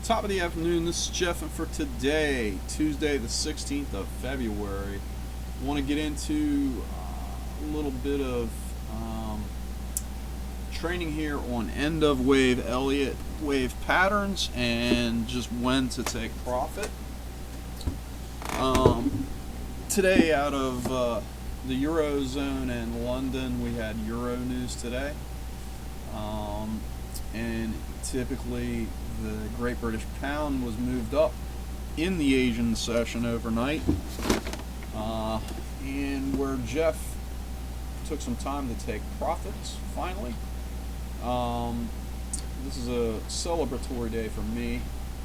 Top of the afternoon, this is Jeff, and for today, Tuesday the 16th of February, I want to get into a little bit of training here on end of wave Elliott wave patterns and just when to take profit. Today out of the Eurozone and London, we had Euro news today, and typically the Great British Pound was moved up in the Asian session overnight, and where Jeff took some time to take profits finally. This is a celebratory day for me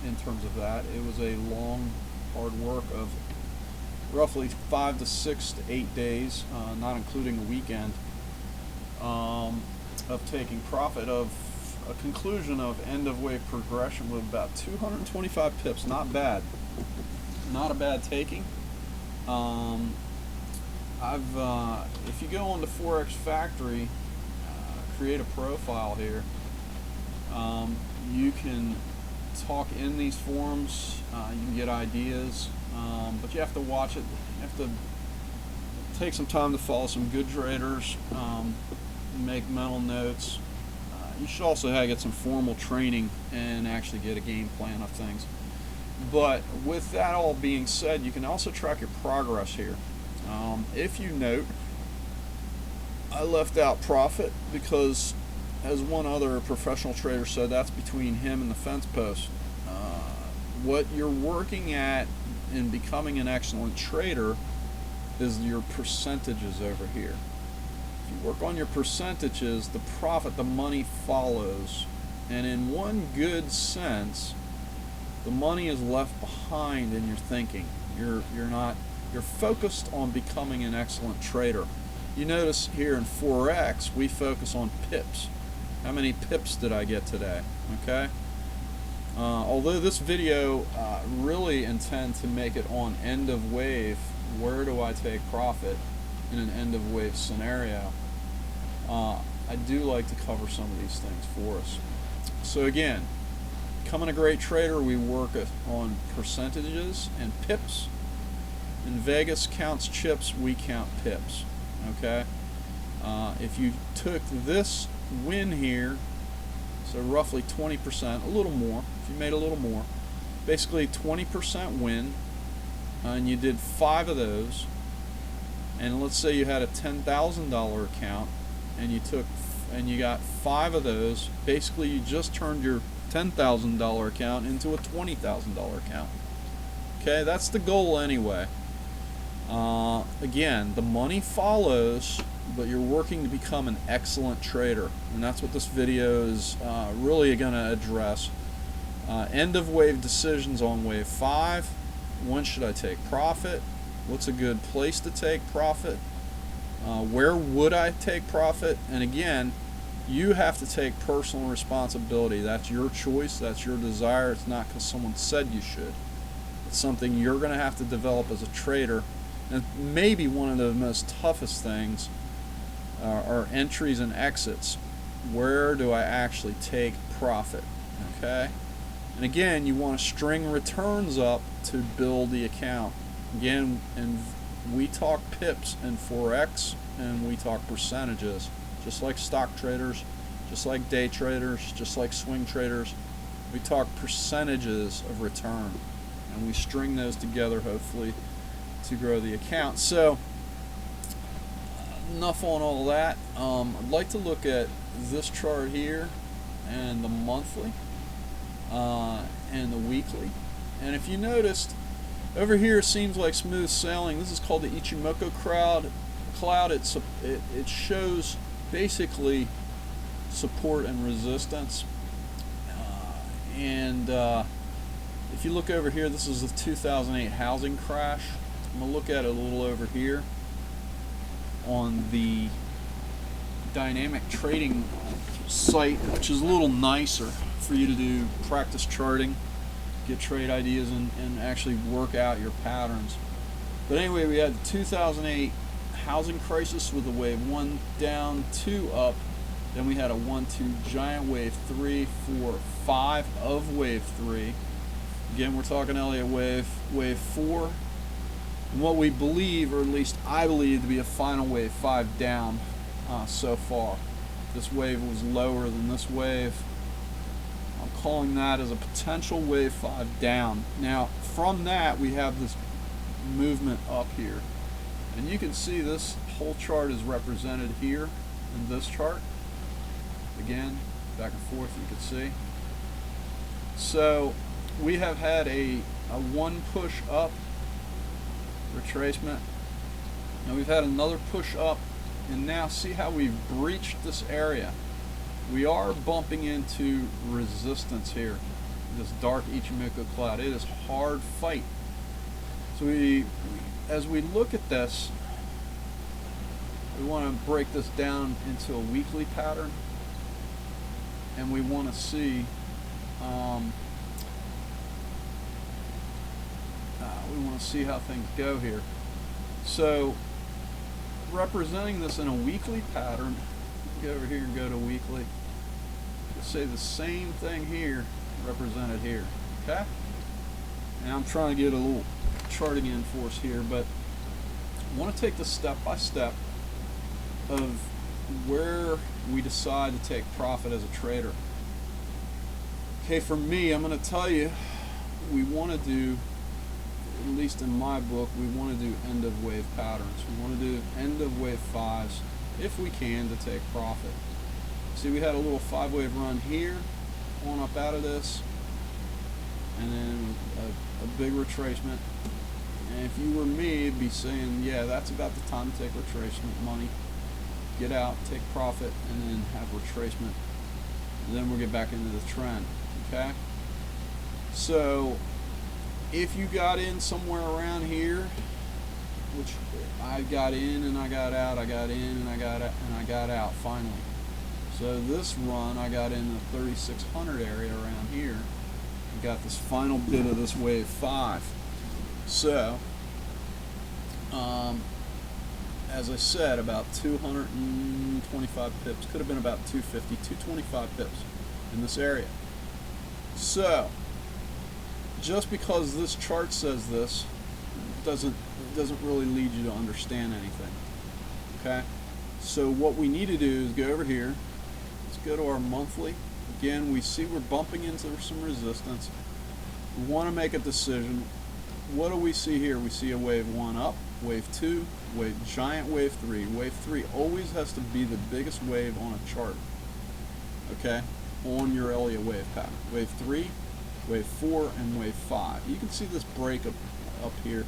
in terms of that. It was a long, hard work of roughly 5 to 6 to 8 days, not including a weekend, of taking profit, of a conclusion of end of wave progression with about 225 pips. Not bad, not a bad taking. If you go on to Forex Factory, create a profile here, you can talk in these forums, you can get ideas, but you have to watch it. You have to take some time to follow some good traders, make mental notes. You should also get some formal training and actually get a game plan of things. But with that all being said, you can also track your progress here. If you note, I left out profit because, as one other professional trader said, that's between him and the fence post. What you're working at in becoming an excellent trader is your percentages over here. If you work on your percentages, the profit, the money follows. And in one good sense, the money is left behind in your thinking. You're focused on becoming an excellent trader. You notice here in Forex, we focus on pips. How many pips did I get today? Okay. Although this video really intends to make it on end of wave, where do I take profit in an end of wave scenario, I do like to cover some of these things for us. So again, becoming a great trader, we work on percentages and pips. In Vegas counts chips, we count pips. Okay. If you took this win here, so roughly 20%, a little more, if you made a little more, basically 20% win, and you did 5 of those, and let's say you had a $10,000 account and you got 5 of those, basically you just turned your $10,000 account into a $20,000 account. Okay, that's the goal anyway. Again, the money follows, but you're working to become an excellent trader, and that's what this video is really going to address. End of wave decisions on wave 5. When should I take profit? What's a good place to take profit? Where would I take profit? And again, you have to take personal responsibility. That's your choice, that's your desire. It's not because someone said you should. It's something you're going to have to develop as a trader. And maybe one of the most toughest things are entries and exits. Where do I actually take profit? Okay? And again, you want to string returns up to build the account. Again, and we talk pips in Forex, and we talk percentages. Just like stock traders, just like day traders, just like swing traders, we talk percentages of return. And we string those together, hopefully, to grow the account. So, enough on all that. I'd like to look at this chart here, and the monthly, and the weekly. And if you noticed, over here it seems like smooth sailing. This is called the Ichimoku cloud. It shows basically support and resistance. If you look over here, this is the 2008 housing crash. I'm going to look at it a little over here on the dynamic trading site, which is a little nicer for you to do practice charting, get trade ideas, and actually work out your patterns. But anyway, we had the 2008 housing crisis with a wave 1 down, 2 up. Then we had a 1-2 giant wave, 3, 4, 5 of wave 3. Again, we're talking Elliott wave 4. And what we believe, or at least I believe, to be a final wave 5 down so far. This wave was lower than this wave. I'm calling that as a potential wave 5 down. Now, from that, we have this movement up here. And you can see this whole chart is represented here in this chart. Again, back and forth, you can see. So, we have had a one push up retracement. Now we've had another push up, and now see how we've breached this area. We are bumping into resistance here, this dark Ichimoku cloud. It is hard fight. So as we look at this, we want to break this down into a weekly pattern, and we want to see how things go here. So representing this in a weekly pattern, go over here and go to weekly. Let's say the same thing here represented here. Okay? And I'm trying to get a little charting in for us here, but I want to take this step by step of where we decide to take profit as a trader. Okay, for me, I'm going to tell you, we want to do, at least in my book, we want to do end of wave patterns. We want to do end of wave 5s if we can to take profit. See, we had a little 5-wave run here, on up out of this, and then a big retracement. And if you were me, it'd be saying, yeah, that's about the time to take retracement money. Get out, take profit, and then have retracement. And then we'll get back into the trend. Okay? So, if you got in somewhere around here, which I got in and I got out, I got in and I got out, and I got out finally. So this run, I got in the 3600 area around here. I got this final bit of this wave 5. So, as I said, about 225 pips. Could have been about 250, 225 pips in this area. So, just because this chart says this doesn't really lead you to understand anything. Okay? So what we need to do is go over here. Let's go to our monthly. Again, we see we're bumping into some resistance. We want to make a decision. What do we see here? We see a wave 1 up, wave 2, giant wave 3. Wave 3 always has to be the biggest wave on a chart. Okay? On your Elliott wave pattern. Wave 3, wave 4, and wave 5. You can see this break up here.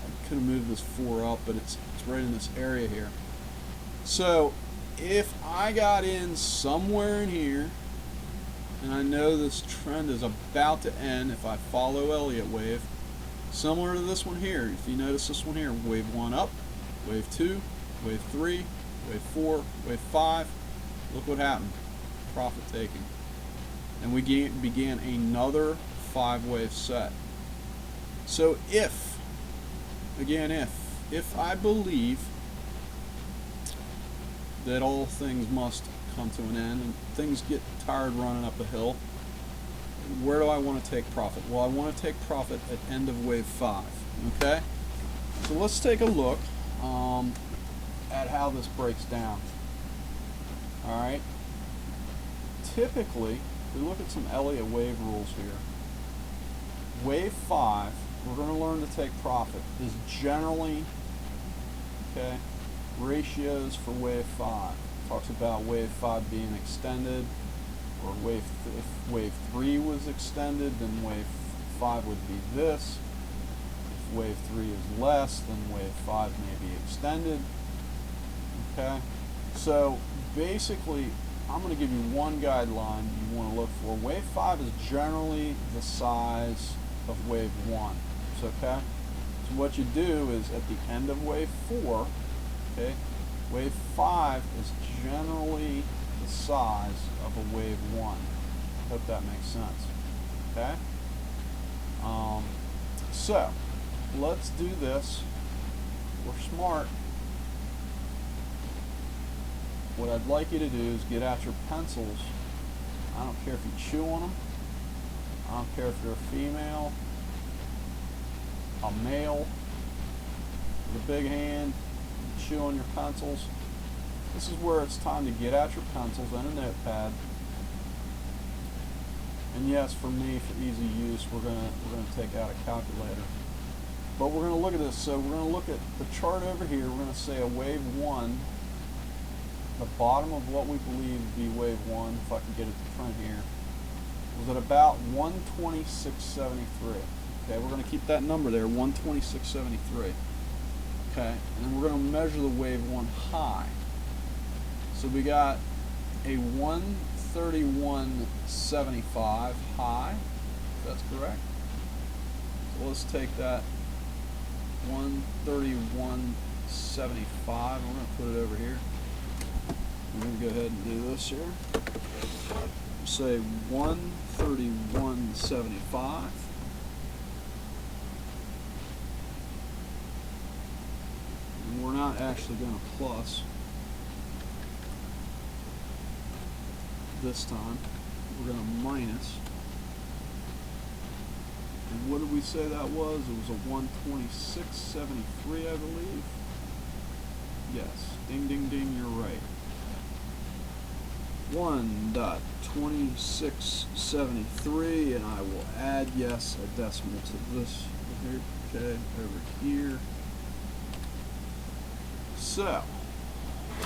I could have moved this 4 up, but it's right in this area here. So if I got in somewhere in here, and I know this trend is about to end if I follow Elliott wave, similar to this one here. If you notice this one here, wave 1 up, wave 2, wave 3, wave 4, wave 5. Look what happened. Profit taking. And we began another 5-wave set. So if I believe that all things must come to an end and things get tired running up a hill, where do I want to take profit? Well, I want to take profit at end of wave 5. Okay? So let's take a look at how this breaks down. Alright? Typically, if we look at some Elliott wave rules here, wave 5, we're going to learn to take profit, is generally, okay, ratios for wave 5. Talks about wave 5 being extended, or if wave 3 was extended, then wave 5 would be this. If wave 3 is less, then wave 5 may be extended. Okay? So basically, I'm going to give you one guideline you want to look for. Wave 5 is generally the size of wave 1. Okay? So what you do is at the end of wave 4, okay, wave 5 is generally the size of a wave 1. Hope that makes sense. Okay? So, let's do this. We're smart. What I'd like you to do is get out your pencils. I don't care if you chew on them I don't care if you're a female, a male, with a big hand, chew on your pencils. This is where it's time to get out your pencils and a notepad. And yes, for me, for easy use, we're gonna take out a calculator. But we're gonna look at this. So we're gonna look at the chart over here. We're gonna say a wave 1. The bottom of what we believe to be wave 1, if I can get it to print here, was at about 126.73. Okay, we're going to keep that number there, 126.73. Okay, and then we're going to measure the wave 1 high. So we got a 131.75 high, if that's correct. So let's take that 131.75, we're going to put it over here. We're going to go ahead and do this here. Say 131.75. And we're not actually going to plus this time. We're going to minus. And what did we say that was? It was a 126.73, I believe. Yes. Ding, ding, ding, you're right. 1.2673, and I will add, yes, a decimal to this here, okay, over here. So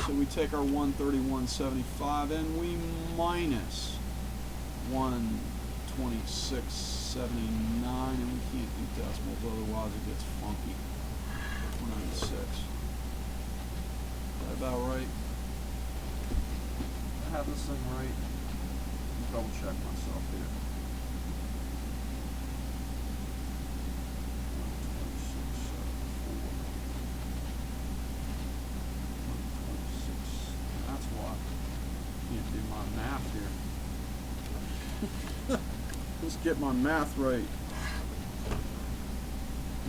we take our 131.75 and we minus 126.79, and we can't do decimals, otherwise it gets funky. 196. Is that about right? Have this thing right. Double check myself here. 126.74. That's why I can't do my math here. Let's get my math right.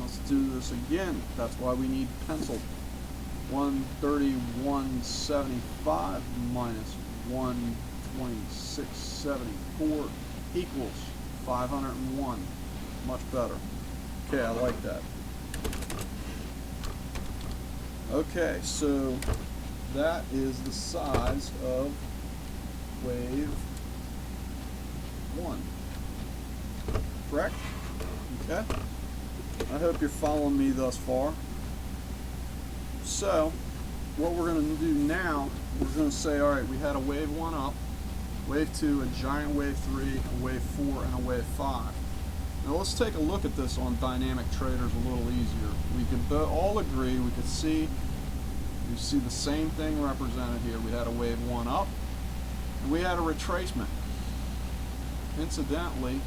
Let's do this again. That's why we need pencil. 131.75 minus 126.74 equals 501. Much better. Okay, I like that. Okay, so that is the size of wave 1. Correct? Okay. I hope you're following me thus far. So, what we're going to do now, we're going to say, all right, we had a wave 1 up, wave 2, a giant wave 3, a wave 4, and a wave 5. Now let's take a look at this on dynamic traders a little easier. We could all agree, we could see, you see the same thing represented here. We had a wave 1 up, and we had a retracement. Incidentally,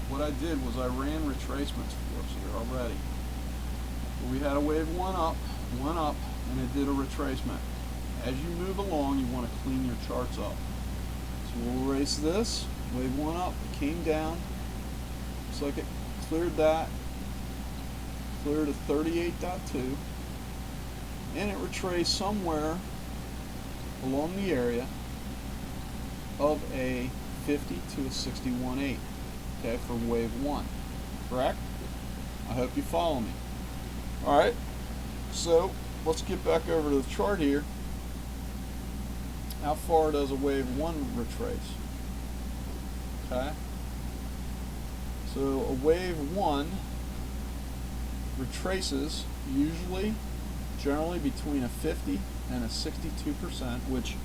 what I did was I ran retracements for us here already. We had a wave 1 up, and it did a retracement. As you move along, you want to clean your charts up. So we'll erase this. Wave 1 up, it came down. Looks like it cleared that. Cleared a 38.2. And it retraced somewhere along the area of a 50 to a 61.8. Okay, for wave 1. Correct? I hope you follow me. Alright, so let's get back over to the chart here. How far does a wave 1 retrace? Okay, so a wave 1 retraces usually, generally between a 50 and a 62%, which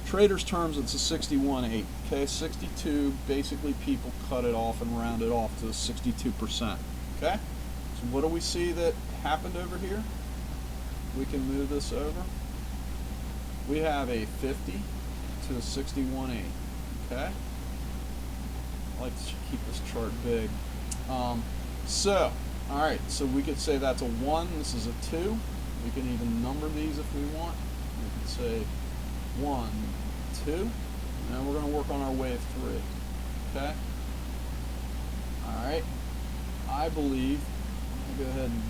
traders terms it's a 61.8. Okay, 62, basically people cut it off and round it off to 62%. Okay, so what do we see that happened over here? We can move this over. We have a 50 to a 61.8. Okay, I like to keep this chart big. So, all right, so we could say that's a 1. This is a 2. We can even number these if we want. We could say 1, 2. Now we're going to work on our wave 3. Okay. All right. I believe. I'll go ahead and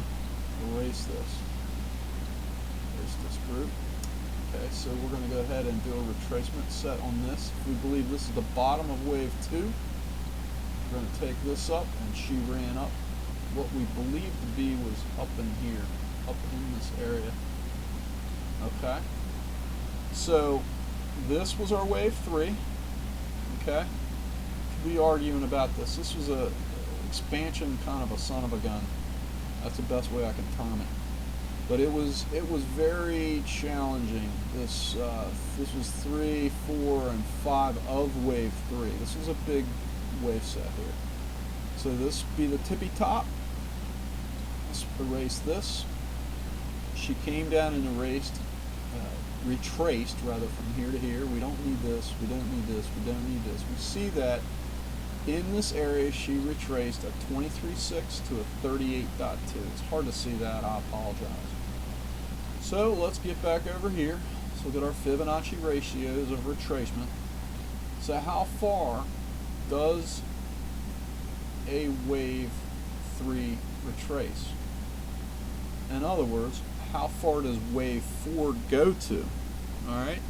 erase this. Erase this group. Okay. So we're going to go ahead and do a retracement set on this. If we believe this is the bottom of wave 2, We're going to take this up, and she ran up what we believe to be was up in here, up in this area. Okay, so this was our wave 3. Okay, could be arguing about this. This was a expansion, kind of a son of a gun. That's the best way I can term it. But it was very challenging. This was 3, 4, and 5 of wave 3. This was a big wave set here. So this would be the tippy top. Let's erase this. She came down and retraced rather from here to here. We don't need this. We don't need this. We don't need this. We see that in this area she retraced a 23.6 to a 38.2. It's hard to see that. I apologize. So let's get back over here. Let's look at our Fibonacci ratios of retracement. So how far does a wave 3 retrace? In other words, how far does wave 4 go to? Alright?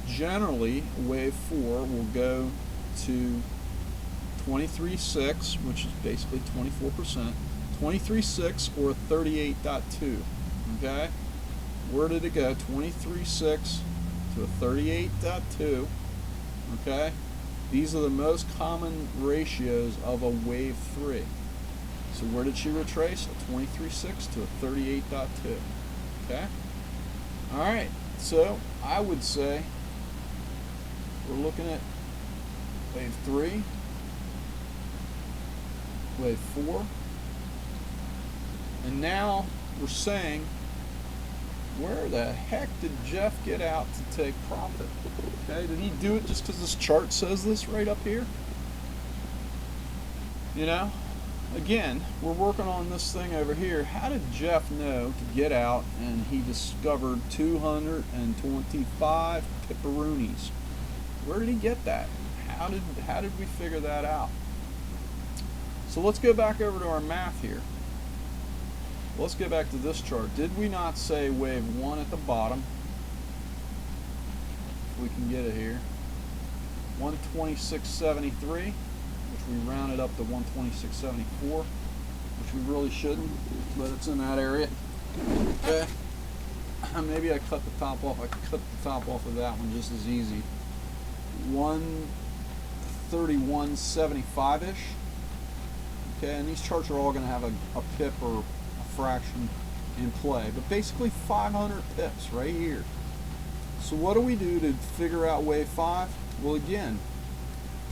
Generally, wave 4 will go to 23.6, which is basically 24%, 23.6 or 38.2. Okay? Where did it go? 23.6 to a 38.2. Okay? These are the most common ratios of a wave 3. So where did she retrace? A 23.6 to a 38.2. Okay? Alright, so I would say we're looking at wave 3, wave 4, and now we're saying, where the heck did Jeff get out to take profit? Okay, did he do it just because this chart says this right up here? You know, again, we're working on this thing over here. How did Jeff know to get out and he discovered 225 pepperoonies? Where did he get that? How did we figure that out? So let's go back over to our math here. Let's get back to this chart. Did we not say wave 1 at the bottom? If we can get it here. 126.73, which we rounded up to 126.74, which we really shouldn't, but it's in that area. Okay. Maybe I cut the top off. I could cut the top off of that one just as easy. 131.75-ish. Okay, and these charts are all going to have a pip or a fraction in play, but basically 500 pips right here. So what do we do to figure out wave 5? Well, again,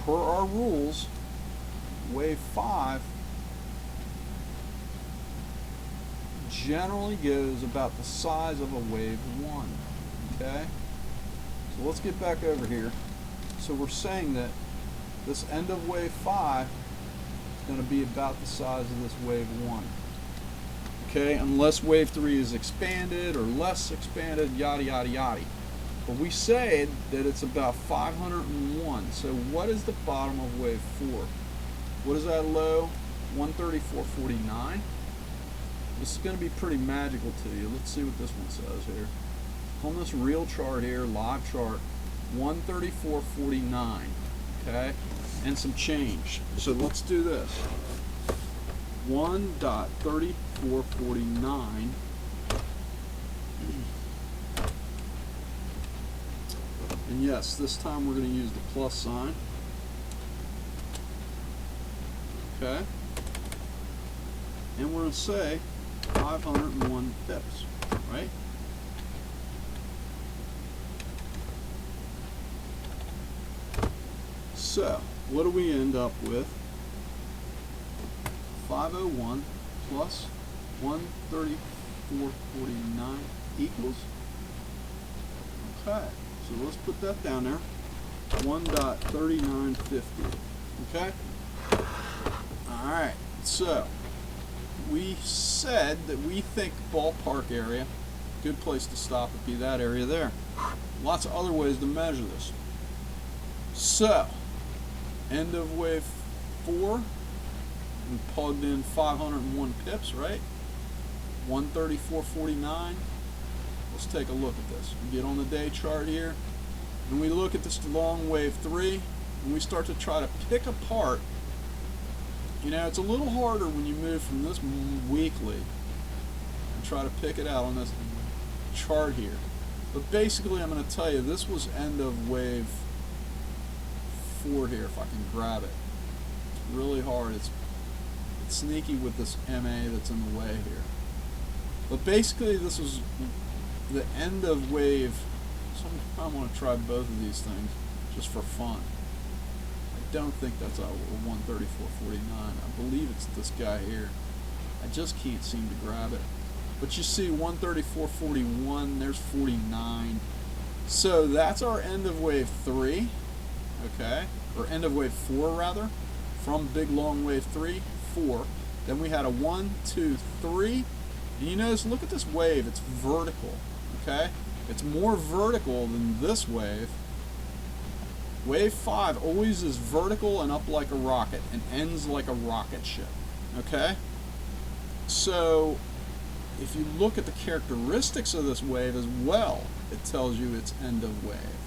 per our rules, wave 5 generally goes about the size of a wave 1. Okay, so let's get back over here. So we're saying that this end of wave 5 is going to be about the size of this wave 1. Okay, unless wave 3 is expanded or less expanded, yada yada yada. But we said that it's about 501. So what is the bottom of wave 4? What is that low? 134.49. This is going to be pretty magical to you. Let's see what this one says here. On this real chart here, live chart, 134.49. Okay, and some change. So let's do this. 1.3449. And yes, this time we're going to use the plus sign. Okay. And we're going to say 501 pips, right? So, what do we end up with? 501 plus 134.49 equals, okay, so let's put that down there, 1.3950, okay? Alright, so we said that we think ballpark area, good place to stop would be that area there. Lots of other ways to measure this. So, end of wave 4, we plugged in 501 pips, right? 134.49. Let's take a look at this. We get on the day chart here, and we look at this long wave 3, and we start to try to pick apart You know, it's a little harder when you move from this weekly and try to pick it out on this chart here. But basically, I'm going to tell you, this was end of wave 4 here, if I can grab it. It's really hard. It's sneaky with this MA that's in the way here. But basically, this was the end of wave. So I want to try both of these things just for fun. I don't think that's a 134.49. I believe it's this guy here. I just can't seem to grab it. But you see 134.41, there's 49. So that's our end of wave 3, okay? Or end of wave 4 rather, from big long wave 3, 4. Then we had a 1, 2, 3. And you notice, look at this wave, it's vertical, okay? It's more vertical than this wave. Wave 5 always is vertical and up like a rocket and ends like a rocket ship, okay? So if you look at the characteristics of this wave as well, it tells you it's end of wave,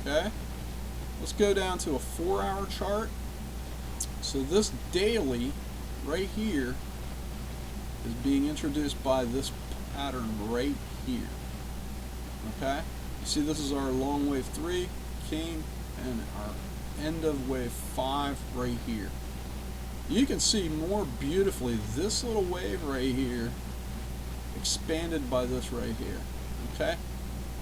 okay? Let's go down to a 4-hour chart. So this daily right here is being introduced by this pattern right here, okay? You see this is our long wave 3 came and our end of wave 5 right here. You can see more beautifully this little wave right here expanded by this right here, okay?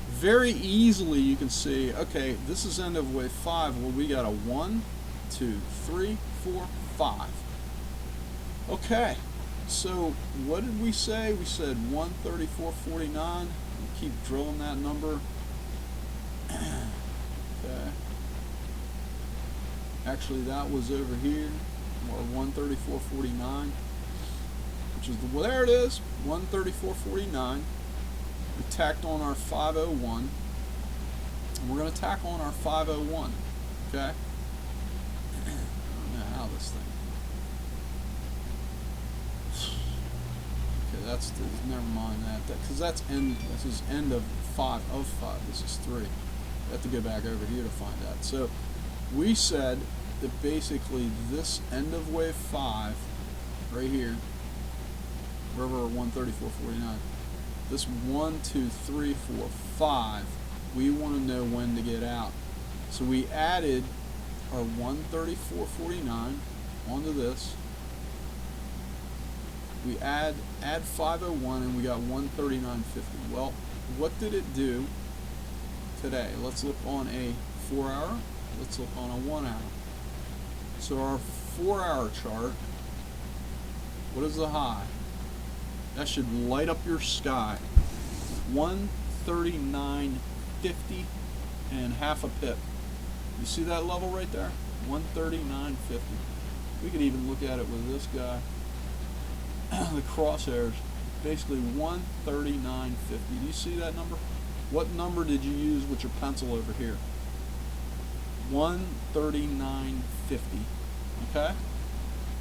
Very easily you can see, okay, this is end of wave 5. Well, we got a 1, 2, 3, 4, 5. Okay, so what did we say? We said 134.49. We'll keep drilling that number. Okay. Actually, that was over here, or 134.49. Which is there it is, 134.49. We tacked on our 501, and we're going to tack on our 501. Okay. I don't know how this thing. Okay, that's never mind that because that's end. This is end of 5 of 5. This is 3. I have to go back over here to find that. So we said that basically this end of wave 5 right here. River 134.49. This 1, 2, 3, 4, 5, we want to know when to get out. So we added our 134.49 onto this. We add 501 and we got 139.50. Well, what did it do today? Let's look on a 4-hour. Let's look on a 1-hour. So our 4-hour chart, what is the high? That should light up your sky. 139.50 and half a pip. You see that level right there? 139.50. We could even look at it with this guy. The crosshairs, basically 139.50. Do you see that number? What number did you use with your pencil over here? 139.50. Okay?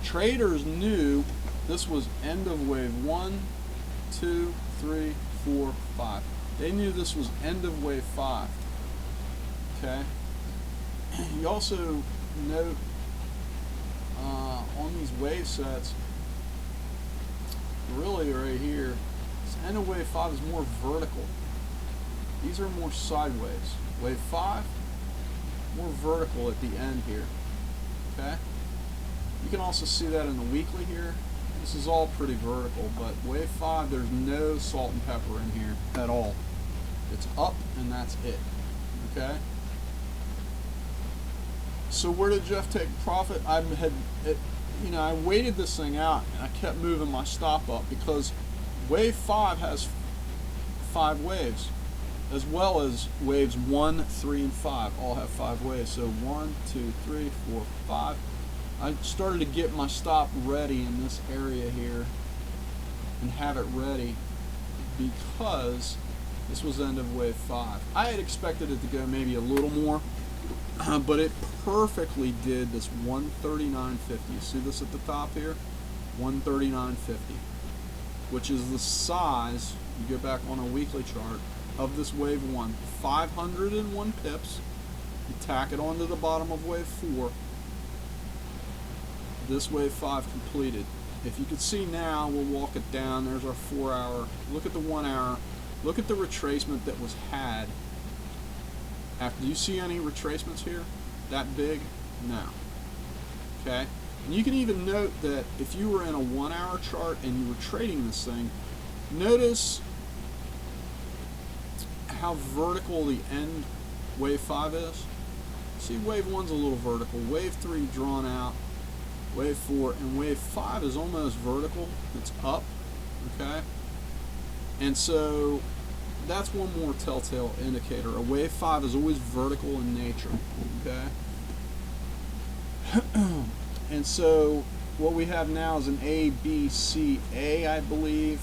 Traders knew this was end of wave 1, 2, 3, 4, 5. They knew this was end of wave 5. Okay? You also note on these wave sets, really right here, this end of wave 5 is more vertical. These are more sideways. Wave 5, more vertical at the end here. Okay? You can also see that in the weekly here. This is all pretty vertical, but wave 5, there's no salt and pepper in here at all. It's up and that's it. Okay? So where did Jeff take profit? I waited this thing out and I kept moving my stop up because wave 5 has 5 waves, as well as waves 1, 3, and 5 all have 5 waves. So 1, 2, 3, 4, 5. I started to get my stop ready in this area here and have it ready because this was end of wave 5. I had expected it to go maybe a little more, but it perfectly did this 139.50. You see this at the top here? 139.50, which is the size, you go back on a weekly chart, of this wave 1. 501 pips. You tack it onto the bottom of wave 4. this wave 5 completed. If you could see now, we'll walk it down. There's our 4 hour. Look at the 1 hour. Look at the retracement that was had. Do you see any retracements here? That big? No. Okay? And you can even note that if you were in a 1 hour chart and you were trading this thing, notice how vertical the end wave 5 is. See, wave 1's a little vertical, wave 3 drawn out, wave 4, and wave 5 is almost vertical. It's up, okay? And so that's one more telltale indicator. A wave 5 is always vertical in nature, okay? And so what we have now is an A, B, C, A, I believe,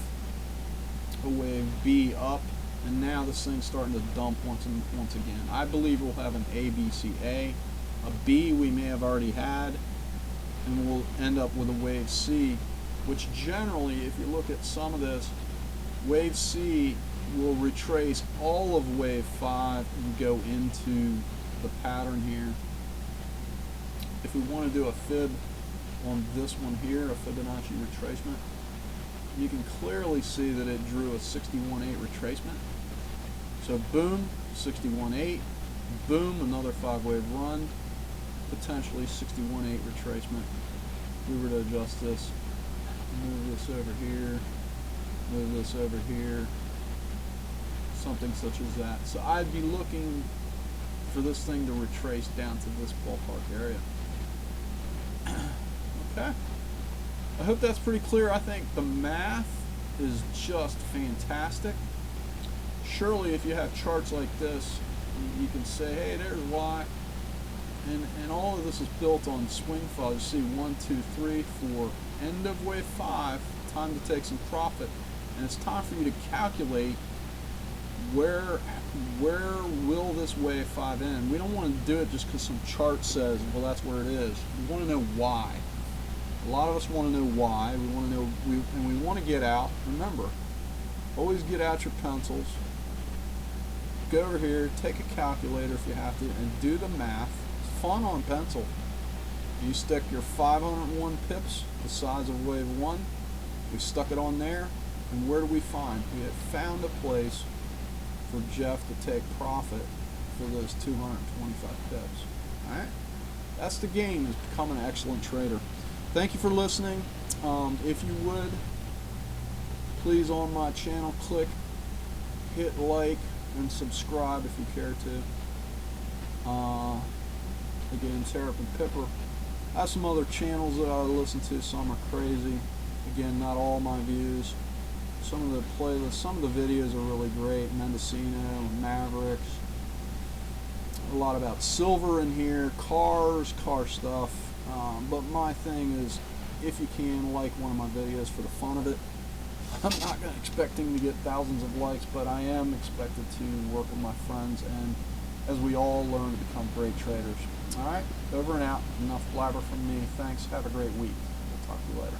a wave B up, and now this thing's starting to dump once again. I believe we'll have an A, B, C, A. A B we may have already had, and we'll end up with a wave C, which generally, if you look at some of this, wave C will retrace all of wave 5 and go into the pattern here. If we want to do a fib on this one here, a Fibonacci retracement, you can clearly see that it drew a 61.8 retracement. So boom, 61.8, boom, another 5-wave run, potentially 61.8 retracement. If we were to adjust this, move this over here, move this over here, something such as that. So I'd be looking for this thing to retrace down to this ballpark area. Okay. I hope that's pretty clear. I think the math is just fantastic. Surely if you have charts like this, you can say, hey, there's Y. And all of this is built on swing files. You see 1, 2, 3, 4, end of wave 5, time to take some profit. And it's time for you to calculate where will this wave 5 end. We don't want to do it just because some chart says, well, that's where it is. We want to know why. A lot of us want to know why. We want to know, and we want to get out. Remember, always get out your pencils. Go over here, take a calculator if you have to, and do the math. It's fun on pencil. You stick your 501 pips, the size of wave 1. We stuck it on there, and where do we find? We have found a place for Jeff to take profit for those 225 pips. All right, that's the game, is become an excellent trader. Thank you for listening. If you would, please on my channel hit like and subscribe if you care to. Again, Terrapin Pipper. I have some other channels that I listen to. Some are crazy. Again, not all my views. Some of the playlists, some of the videos are really great. Mendocino and Mavericks. A lot about silver in here, cars, car stuff. But my thing is, if you can, like one of my videos for the fun of it. I'm not expecting to get thousands of likes, but I am expected to work with my friends, and as we all learn to become great traders. All right, over and out. Enough blabber from me. Thanks. Have a great week. We'll talk to you later.